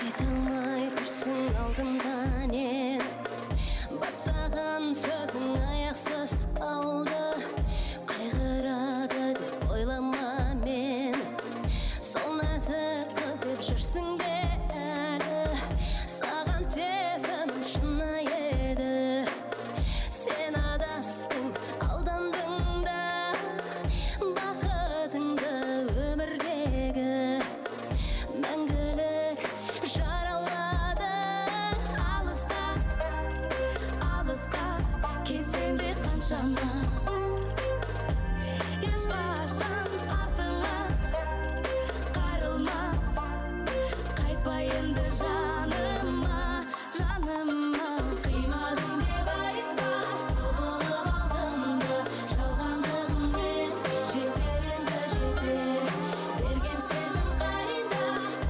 Қайталмай тұрсың алдымдан ен бастаған сөзің аяқсыз қалды. Қайғырады деп ойлама мен, сол нәзік қыз деп жүрсің бе әлі. Саған сезім шынайы еді, сен адастың, алдандың да. Бақытыңды өмірдегі мәңгілік жаралады. Алыста, алысқа кетсең де қаншама, ешқашан артыңа қайрылма. Қайтпа енді жаныма, жаныма. Қимадым деп айтпа, құбылып алдым да. Жалғандығыңмен жетер енді жетер. Берген сенің қайда,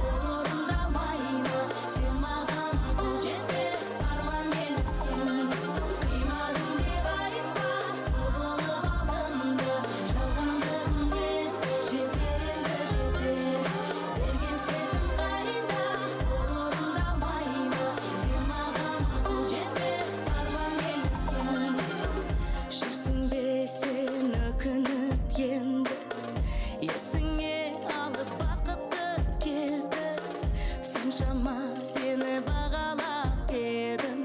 ол орындалмай ма? Сен маған қол жетпес арман елсің. Қимадым деп айтпа, құбылып алдым да. Жалғандығыңмен жетер енді жетер. Берген сенің қайда, ол орындалмай ма? Сен маған қол жетпес арман елсің. Жүрсің бе сен өкініп енді, есіңе алып бақытты кезді. Соншама сені бағалап едім,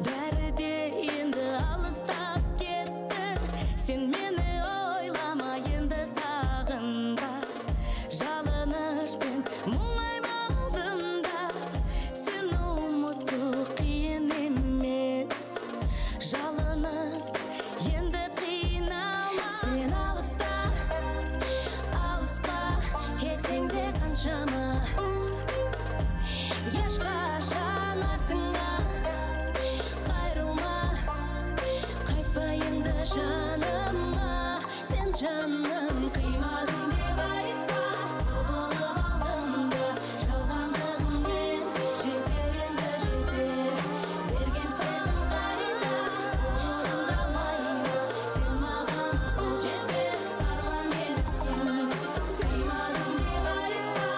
бәрі де енді алыстап кетті. Сен мені ойлама енді сағынба, жалынышпен мұңайма алдымда. Сен ұмыту қиын емес, жалынып енді қиналма. Сен алыста, алысқа кетсең де қаншама, ешқашан артыңа қайрылма. Қайтпа енді жаныма, сен жаным. Қимадым деп айтпа, құбылып алдым да. Жалғандығыңмен жетер енді жетер. Берген сенің қайда, орындалмай ма? Сен маған қол жетпес арман елсің. Қимадым деп айтпа,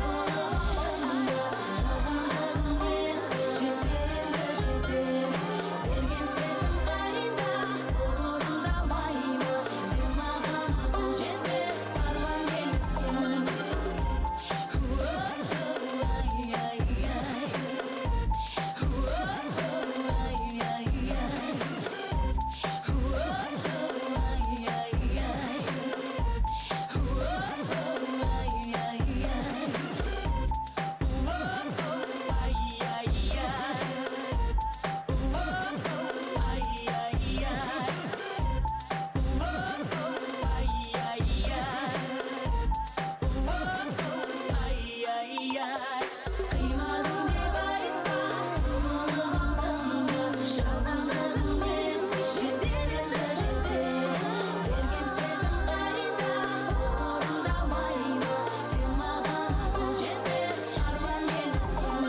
құбылып алдым да. Жалғандығыңмен жетер енді жетер. Берген сенің қайда, орындалмай ма? Сен маған қол жетпес арман елсің. Қимадым деп айтпа, құбылып алдым да. Жалғандығыңмен жетер енді жетер. Берген сенің қайда, орындалмай ма? Сен маған қол жетпес арман елсің.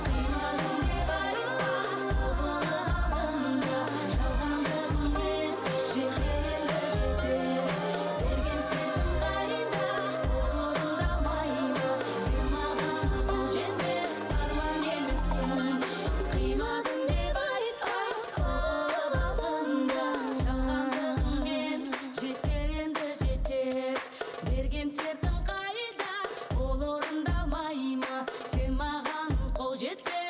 Қимадым деп айтпа, құбылып алдым да. Жалғандығыңмен жетер енді жетер. Берген сенің қайда, орындалмай ма? Сен маған қол жетпес арман елсің. Қимадым деп айтпа, құбылып алдым да. Жалғандығыңмен жетер енді жетер. Берген сертің қайда, ол орындалмай ма? Сен маған қол жетпес